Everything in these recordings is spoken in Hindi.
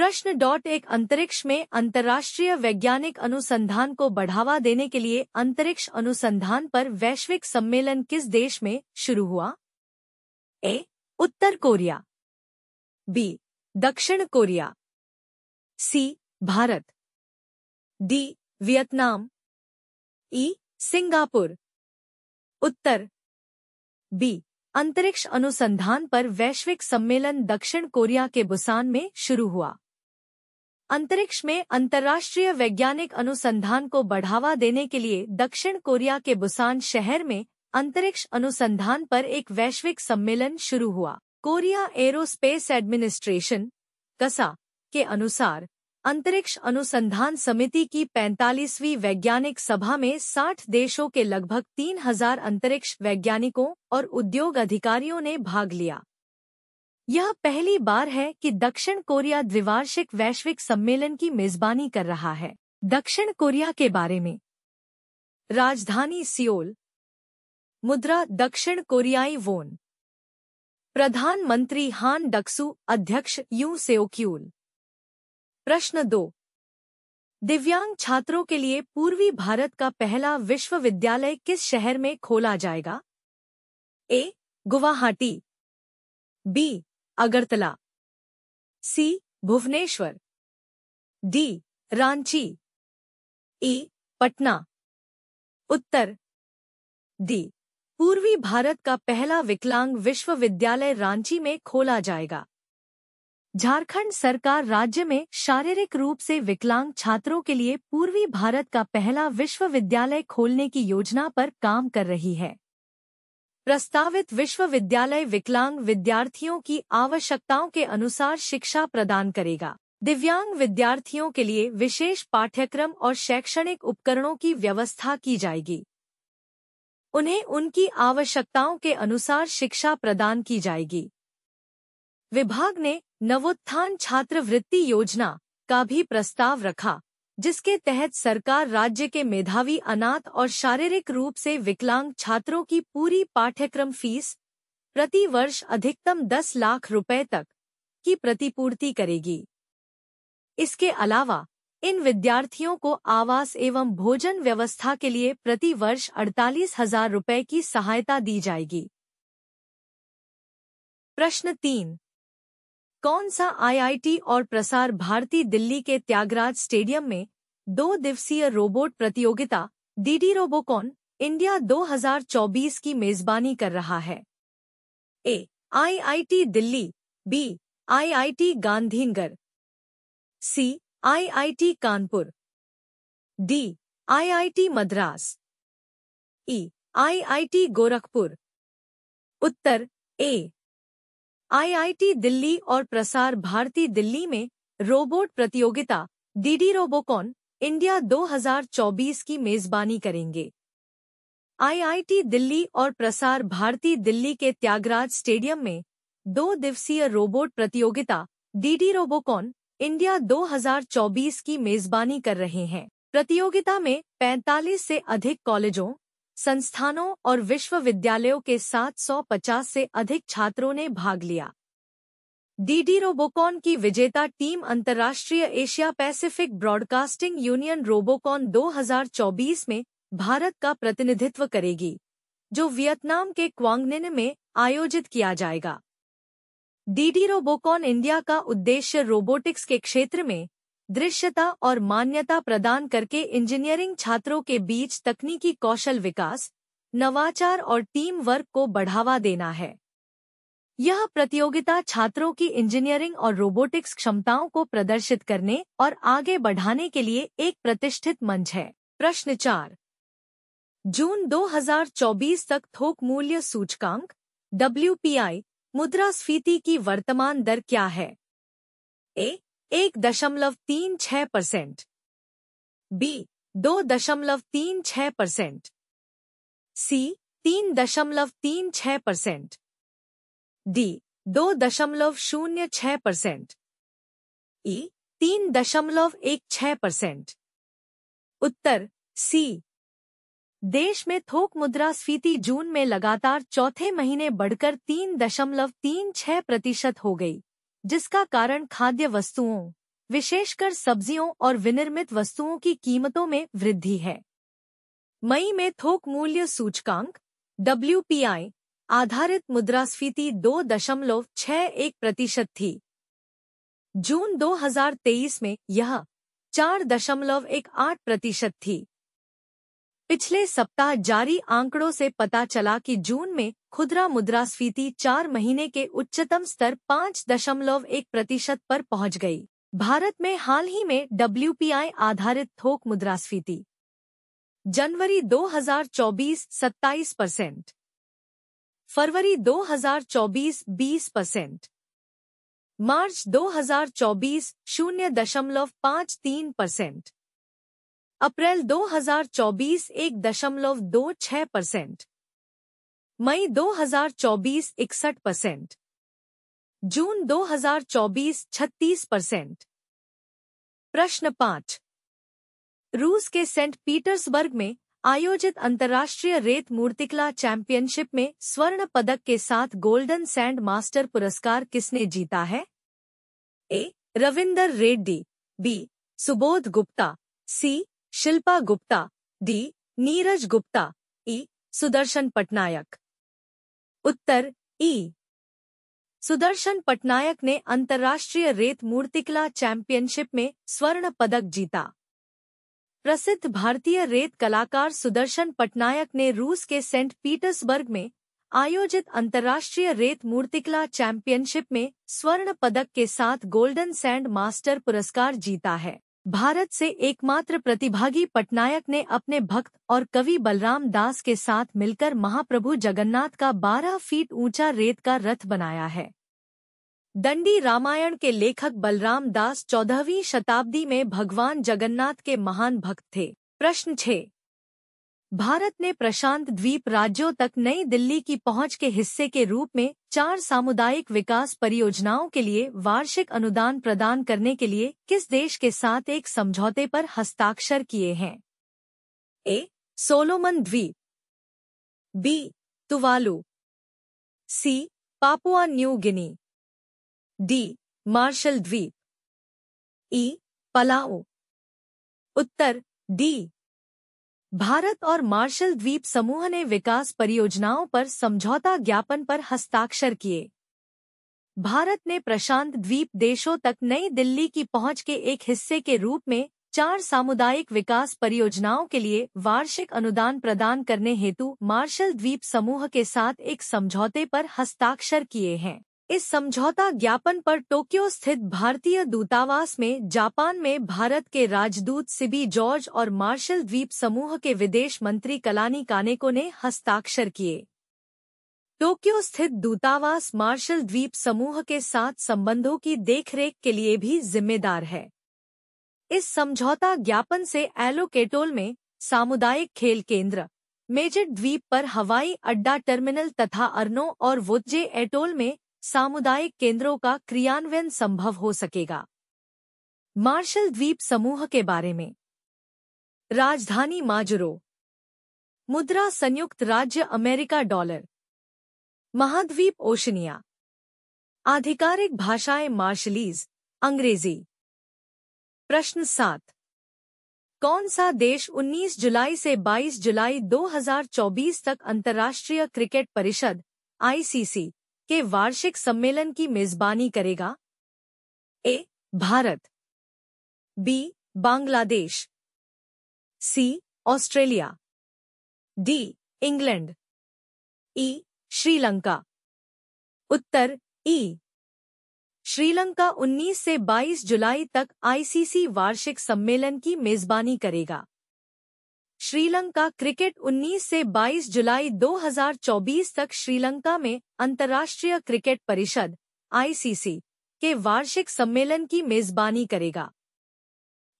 एक अंतरिक्ष में अंतर्राष्ट्रीय वैज्ञानिक अनुसंधान को बढ़ावा देने के लिए अंतरिक्ष अनुसंधान पर वैश्विक सम्मेलन किस देश में शुरू हुआ? ए. उत्तर कोरिया, बी. दक्षिण कोरिया, सी. भारत, डी. वियतनाम, ई. सिंगापुर। उत्तर बी. अंतरिक्ष अनुसंधान पर वैश्विक सम्मेलन दक्षिण कोरिया के बुसान में शुरू हुआ। अंतरिक्ष में अंतर्राष्ट्रीय वैज्ञानिक अनुसंधान को बढ़ावा देने के लिए दक्षिण कोरिया के बुसान शहर में अंतरिक्ष अनुसंधान पर एक वैश्विक सम्मेलन शुरू हुआ। कोरिया एरोस्पेस एडमिनिस्ट्रेशन कसा के अनुसार अंतरिक्ष अनुसंधान समिति की 45वीं वैज्ञानिक सभा में 60 देशों के लगभग 3000 अंतरिक्ष वैज्ञानिकों और उद्योग अधिकारियों ने भाग लिया। यह पहली बार है कि दक्षिण कोरिया द्विवार्षिक वैश्विक सम्मेलन की मेजबानी कर रहा है। दक्षिण कोरिया के बारे में राजधानी सियोल, मुद्रा दक्षिण कोरियाई वोन, प्रधानमंत्री हान डक्सू, अध्यक्ष यूं सेओक्यूल। प्रश्न 2, दिव्यांग छात्रों के लिए पूर्वी भारत का पहला विश्वविद्यालय किस शहर में खोला जाएगा? ए. गुवाहाटी, बी. अगरतला, सी. भुवनेश्वर, डी. रांची, ई. पटना। उत्तर डी. पूर्वी भारत का पहला विकलांग विश्वविद्यालय रांची में खोला जाएगा। झारखंड सरकार राज्य में शारीरिक रूप से विकलांग छात्रों के लिए पूर्वी भारत का पहला विश्वविद्यालय खोलने की योजना पर काम कर रही है। प्रस्तावित विश्वविद्यालय विकलांग विद्यार्थियों की आवश्यकताओं के अनुसार शिक्षा प्रदान करेगा। दिव्यांग विद्यार्थियों के लिए विशेष पाठ्यक्रम और शैक्षणिक उपकरणों की व्यवस्था की जाएगी। उन्हें उनकी आवश्यकताओं के अनुसार शिक्षा प्रदान की जाएगी। विभाग ने नवोत्थान छात्रवृत्ति योजना का भी प्रस्ताव रखा, जिसके तहत सरकार राज्य के मेधावी अनाथ और शारीरिक रूप से विकलांग छात्रों की पूरी पाठ्यक्रम फीस प्रति वर्ष अधिकतम 10 लाख रुपए तक की प्रतिपूर्ति करेगी। इसके अलावा इन विद्यार्थियों को आवास एवं भोजन व्यवस्था के लिए प्रति वर्ष 48,000 रुपए की सहायता दी जाएगी। प्रश्न 3, कौन सा आईआईटी और प्रसार भारती दिल्ली के त्यागराज स्टेडियम में 2 दिवसीय रोबोट प्रतियोगिता डीडी रोबोकॉन इंडिया 2024 की मेजबानी कर रहा है? A. IIT Delhi, B. IIT Gandhinagar, C. IIT Kanpur, D. IIT Madras, E. IIT Gorakhpur. उत्तर ए. आईआईटी दिल्ली और प्रसार भारती दिल्ली में रोबोट प्रतियोगिता डीडी रोबोकॉन इंडिया 2024 की मेजबानी करेंगे। आईआईटी दिल्ली और प्रसार भारती दिल्ली के त्यागराज स्टेडियम में 2 दिवसीय रोबोट प्रतियोगिता डीडी रोबोकॉन इंडिया 2024 की मेजबानी कर रहे हैं। प्रतियोगिता में 45 से अधिक कॉलेजों, संस्थानों और विश्वविद्यालयों के 750 से अधिक छात्रों ने भाग लिया। डीडी रोबोकॉन की विजेता टीम अंतर्राष्ट्रीय Asia Pacific broadcasting union Robocon 2024 में भारत का प्रतिनिधित्व करेगी, जो वियतनाम के क्वांग में आयोजित किया जाएगा। डीडी रोबोकॉन इंडिया का उद्देश्य रोबोटिक्स के क्षेत्र में दृश्यता और मान्यता प्रदान करके इंजीनियरिंग छात्रों के बीच तकनीकी कौशल विकास, नवाचार और टीम वर्क को बढ़ावा देना है। यह प्रतियोगिता छात्रों की इंजीनियरिंग और रोबोटिक्स क्षमताओं को प्रदर्शित करने और आगे बढ़ाने के लिए एक प्रतिष्ठित मंच है। प्रश्न 4, जून 2024 तक थोक मूल्य सूचकांक WPI मुद्रास्फीति की वर्तमान दर क्या है? ए. 1.36%, बी. 2.36%, सी. 3.36%, डी. 2.06%, ई. 3.16%। उत्तर सी. देश में थोक मुद्रास्फीति जून में लगातार चौथे महीने बढ़कर 3.36% हो गई, जिसका कारण खाद्य वस्तुओं, विशेषकर सब्जियों और विनिर्मित वस्तुओं की कीमतों में वृद्धि है। मई में थोक मूल्य सूचकांक WPI आधारित मुद्रास्फीति 2.61% थी। जून 2023 में यह 4.18% थी। पिछले सप्ताह जारी आंकड़ों से पता चला कि जून में खुदरा मुद्रास्फीति 4 महीने के उच्चतम स्तर 5.1% पर पहुंच गई। भारत में हाल ही में WPI आधारित थोक मुद्रास्फीति जनवरी 2024 27%, फरवरी 2024 20%, मार्च 2024 0.53%, अप्रैल 2024 1.26%, मई 2024 61%, जून 2024 36%। प्रश्न 5। रूस के सेंट पीटर्सबर्ग में आयोजित अंतर्राष्ट्रीय रेत मूर्तिकला चैंपियनशिप में स्वर्ण पदक के साथ गोल्डन सैंड मास्टर पुरस्कार किसने जीता है? ए. रविंदर रेड्डी, बी. सुबोध गुप्ता, सी. शिल्पा गुप्ता, डी. नीरज गुप्ता, ई. सुदर्शन पटनायक। उत्तर ई. सुदर्शन पटनायक ने अंतर्राष्ट्रीय रेत मूर्तिकला चैंपियनशिप में स्वर्ण पदक जीता। प्रसिद्ध भारतीय रेत कलाकार सुदर्शन पटनायक ने रूस के सेंट पीटर्सबर्ग में आयोजित अंतर्राष्ट्रीय रेत मूर्तिकला चैंपियनशिप में स्वर्ण पदक के साथ गोल्डन सैंड मास्टर पुरस्कार जीता है। भारत से एकमात्र प्रतिभागी पटनायक ने अपने भक्त और कवि बलराम दास के साथ मिलकर महाप्रभु जगन्नाथ का 12 फीट ऊंचा रेत का रथ बनाया है। दंडी रामायण के लेखक बलराम दास 14वीं शताब्दी में भगवान जगन्नाथ के महान भक्त थे। प्रश्न 6। भारत ने प्रशांत द्वीप राज्यों तक नई दिल्ली की पहुंच के हिस्से के रूप में 4 सामुदायिक विकास परियोजनाओं के लिए वार्षिक अनुदान प्रदान करने के लिए किस देश के साथ एक समझौते पर हस्ताक्षर किए हैं? ए. सोलोमन द्वीप, B. Tuvalu, C. Papua New Guinea, D. Marshall द्वीप, ई. पलाओ। उत्तर डी. भारत और मार्शल द्वीप समूह ने विकास परियोजनाओं पर समझौता ज्ञापन पर हस्ताक्षर किए। भारत ने प्रशांत द्वीप देशों तक नई दिल्ली की पहुंच के एक हिस्से के रूप में 4 सामुदायिक विकास परियोजनाओं के लिए वार्षिक अनुदान प्रदान करने हेतु मार्शल द्वीप समूह के साथ एक समझौते पर हस्ताक्षर किए हैं। इस समझौता ज्ञापन पर टोक्यो स्थित भारतीय दूतावास में जापान में भारत के राजदूत सिबी जॉर्ज और मार्शल द्वीप समूह के विदेश मंत्री कलानी कानेको ने हस्ताक्षर किए। टोक्यो स्थित दूतावास मार्शल द्वीप समूह के साथ संबंधों की देखरेख के लिए भी जिम्मेदार है। इस समझौता ज्ञापन से एलोकेटोल में सामुदायिक खेल केंद्र, मेजिड द्वीप पर हवाई अड्डा टर्मिनल तथा अर्नो और वुत्जे एटोल में सामुदायिक केंद्रों का क्रियान्वयन संभव हो सकेगा। मार्शल द्वीप समूह के बारे में। राजधानी माजुरो, मुद्रा संयुक्त राज्य अमेरिका डॉलर, महाद्वीप ओशनिया, आधिकारिक भाषाएं मार्शलीज, अंग्रेजी। प्रश्न 7। कौन सा देश 19 जुलाई से 22 जुलाई 2024 तक अंतर्राष्ट्रीय क्रिकेट परिषद (ICC) के वार्षिक सम्मेलन की मेजबानी करेगा? A. Bharat, B. Bangladesh, C. Australia, D. England, E. Sri Lanka. उत्तर ई. श्रीलंका 19 से 22 जुलाई तक ICC वार्षिक सम्मेलन की मेजबानी करेगा। श्रीलंका क्रिकेट 19 से 22 जुलाई 2024 तक श्रीलंका में अंतर्राष्ट्रीय क्रिकेट परिषद (ICC) के वार्षिक सम्मेलन की मेजबानी करेगा।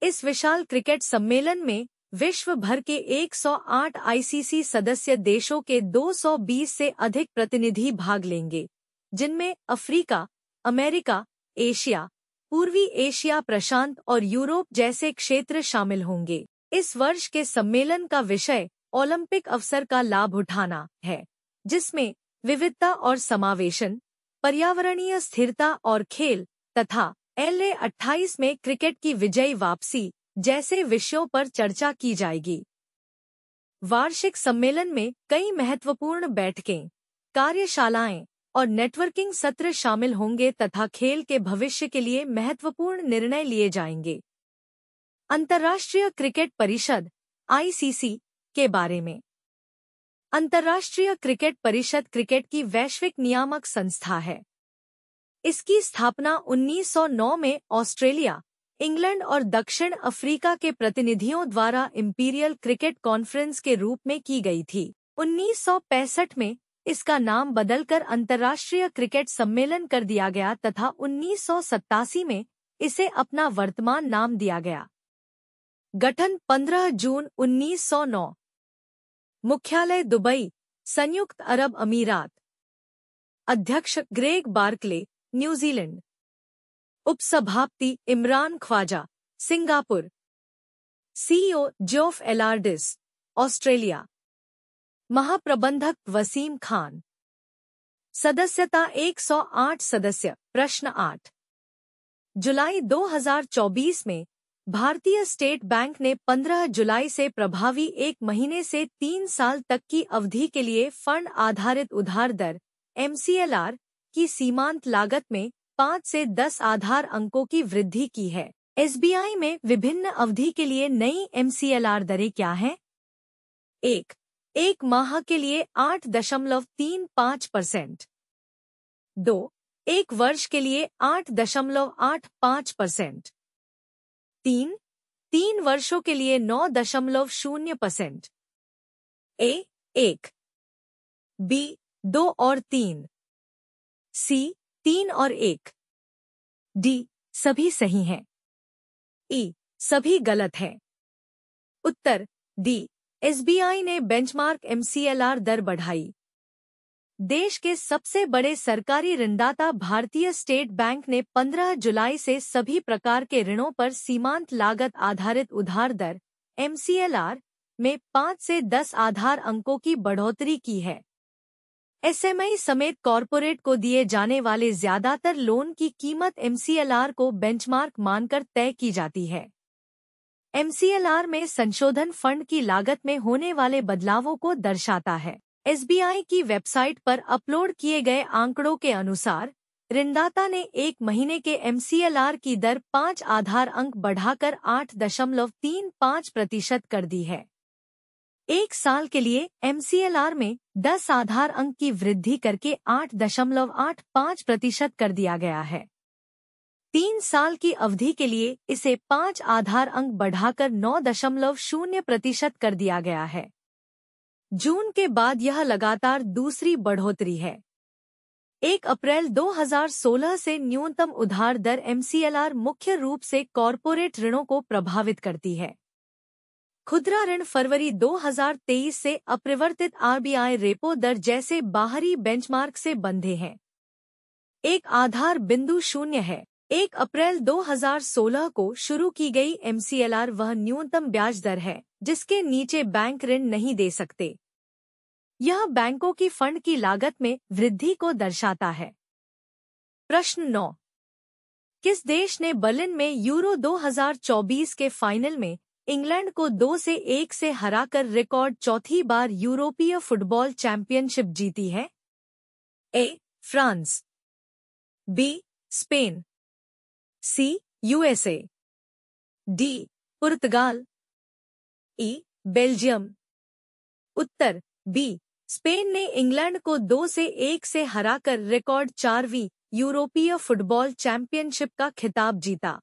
इस विशाल क्रिकेट सम्मेलन में विश्व भर के 108 ICC सदस्य देशों के 220 से अधिक प्रतिनिधि भाग लेंगे, जिनमें अफ्रीका, अमेरिका, एशिया, पूर्वी एशिया, प्रशांत और यूरोप जैसे क्षेत्र शामिल होंगे। इस वर्ष के सम्मेलन का विषय ओलंपिक अवसर का लाभ उठाना है, जिसमें विविधता और समावेशन, पर्यावरणीय स्थिरता और खेल तथा LA28 में क्रिकेट की विजयी वापसी जैसे विषयों पर चर्चा की जाएगी। वार्षिक सम्मेलन में कई महत्वपूर्ण बैठकें, कार्यशालाएं और नेटवर्किंग सत्र शामिल होंगे तथा खेल के भविष्य के लिए महत्वपूर्ण निर्णय लिए जाएंगे। अंतर्राष्ट्रीय क्रिकेट परिषद (ICC) के बारे में। अंतर्राष्ट्रीय क्रिकेट परिषद क्रिकेट की वैश्विक नियामक संस्था है। इसकी स्थापना 1909 में ऑस्ट्रेलिया, इंग्लैंड और दक्षिण अफ्रीका के प्रतिनिधियों द्वारा इंपीरियल क्रिकेट कॉन्फ्रेंस के रूप में की गई थी। 1965 में इसका नाम बदलकर अंतर्राष्ट्रीय क्रिकेट सम्मेलन कर दिया गया तथा 1987 में इसे अपना वर्तमान नाम दिया गया। गठन 15 जून 1909। मुख्यालय दुबई, संयुक्त अरब अमीरात। अध्यक्ष ग्रेग बार्कले, न्यूजीलैंड। उपसभापति Imran Khawaja, Singapore. CEO Geoff Allardice, Australia. महाप्रबंधक वसीम खान। सदस्यता 108 सदस्य। प्रश्न 8। जुलाई 2024 में भारतीय स्टेट बैंक ने 15 जुलाई से प्रभावी 1 महीने से 3 साल तक की अवधि के लिए फंड आधारित उधार दर MCLR की सीमांत लागत में 5 से 10 आधार अंकों की वृद्धि की है। SBI में विभिन्न अवधि के लिए नई MCLR दरें क्या हैं? 1 माह के लिए 8.35%। 2 1 वर्ष के लिए 8.85%। 3 वर्षों के लिए 9.0%। A 1, B 2 और 3, C 3 और 1, D सभी सही हैं, E सभी गलत हैं। उत्तर D। SBI ने बेंचमार्क MCLR दर बढ़ाई। देश के सबसे बड़े सरकारी ऋणदाता भारतीय स्टेट बैंक ने 15 जुलाई से सभी प्रकार के ऋणों पर सीमांत लागत आधारित उधार दर MCLR में 5 से 10 आधार अंकों की बढ़ोतरी की है। SME समेत कॉरपोरेट को दिए जाने वाले ज्यादातर लोन की कीमत MCLR को बेंचमार्क मानकर तय की जाती है। MCLR में संशोधन फंड की लागत में होने वाले बदलावों को दर्शाता है। SBI की वेबसाइट पर अपलोड किए गए आंकड़ों के अनुसार ऋणदाता ने 1 महीने के MCLR की दर 5 आधार अंक बढ़ाकर 8.35% कर दी है। 1 साल के लिए MCLR में 10 आधार अंक की वृद्धि करके 8.85% कर दिया गया है। 3 साल की अवधि के लिए इसे 5 आधार अंक बढ़ाकर 9.0% कर दिया गया है। जून के बाद यह लगातार दूसरी बढ़ोतरी है। 1 अप्रैल 2016 से न्यूनतम उधार दर MCLR मुख्य रूप से कॉरपोरेट ऋणों को प्रभावित करती है। खुदरा ऋण फरवरी 2023 से अपरिवर्तित RBI रेपो दर जैसे बाहरी बेंचमार्क से बंधे हैं। एक आधार बिंदु 0 है। 1 अप्रैल 2016 को शुरू की गई MCLR वह न्यूनतम ब्याज दर है जिसके नीचे बैंक ऋण नहीं दे सकते। यह बैंकों की फंड की लागत में वृद्धि को दर्शाता है। प्रश्न 9। किस देश ने बर्लिन में यूरो 2024 के फाइनल में इंग्लैंड को 2-1 से हराकर रिकॉर्ड चौथी बार यूरोपीय फुटबॉल चैंपियनशिप जीती है? A. France, B. Spain, C. USA, D. Portugal, E. Belgium. Uttar B. Spain ने इंग्लैंड को 2-1 से हराकर रिकॉर्ड 4वीं यूरोपीय फुटबॉल चैंपियनशिप का खिताब जीता।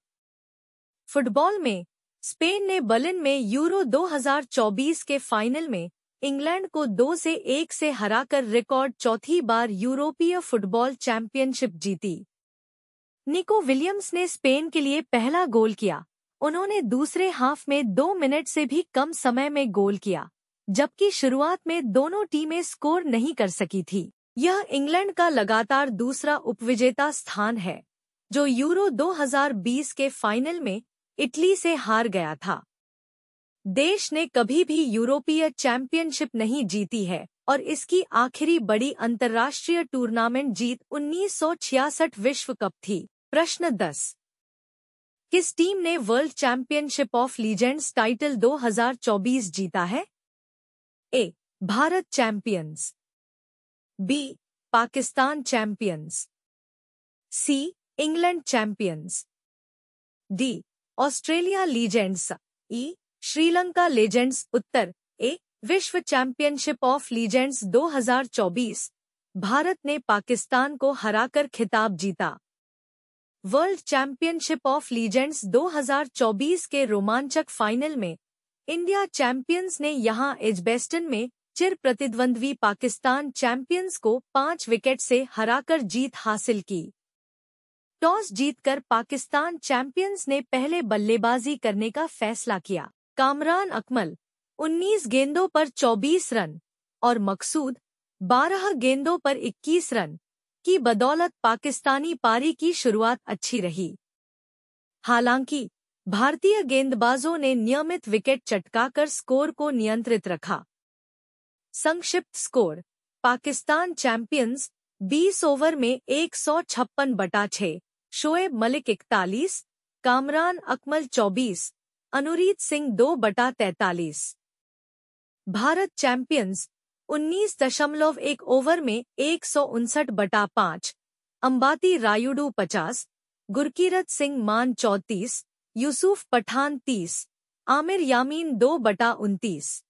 फुटबॉल में स्पेन ने बर्लिन में यूरो 2024 के फाइनल में इंग्लैंड को 2-1 से हराकर रिकॉर्ड चौथी बार यूरोपीय फुटबॉल चैंपियनशिप जीती। निको विलियम्स ने स्पेन के लिए पहला गोल किया। उन्होंने दूसरे हाफ में 2 मिनट से भी कम समय में गोल किया, जबकि शुरुआत में दोनों टीमें स्कोर नहीं कर सकी थी। यह इंग्लैंड का लगातार दूसरा उपविजेता स्थान है, जो यूरो 2020 के फाइनल में इटली से हार गया था। देश ने कभी भी यूरोपीय चैंपियनशिप नहीं जीती है और इसकी आखिरी बड़ी अंतर्राष्ट्रीय टूर्नामेंट जीत 1966 विश्व कप थी। प्रश्न 10। किस टीम ने world championship of legends title 2024 जीता है? A. Bharat champions, B. Pakistan champions, C. England champions, D. Australia legends, E. Sri Lanka legends. उत्तर ए. विश्व चैंपियनशिप ऑफ लीजेंड्स 2024 भारत ने पाकिस्तान को हराकर खिताब जीता। वर्ल्ड चैंपियनशिप ऑफ लीजेंड्स 2024 के रोमांचक फाइनल में इंडिया चैंपियंस ने यहां एजबेस्टन में चिर प्रतिद्वंद्वी पाकिस्तान चैंपियंस को 5 विकेट से हराकर जीत हासिल की। टॉस जीतकर पाकिस्तान चैंपियंस ने पहले बल्लेबाजी करने का फैसला किया। कामरान अकमल 19 गेंदों पर 24 रन और मकसूद 12 गेंदों पर 21 रन की बदौलत पाकिस्तानी पारी की शुरुआत अच्छी रही। हालांकि भारतीय गेंदबाजों ने नियमित विकेट चटकाकर स्कोर को नियंत्रित रखा। संक्षिप्त स्कोर: पाकिस्तान चैंपियंस 20 ओवर में 156/6, शोएब मलिक 41, कामरान अकमल 24, अनुरीत सिंह 2/43। भारत चैंपियंस 19.1 ओवर में 159/5, अंबाती रायुडू 50, गुरकीरत सिंह मान 34, यूसुफ पठान 30, आमिर यामीन 2/29।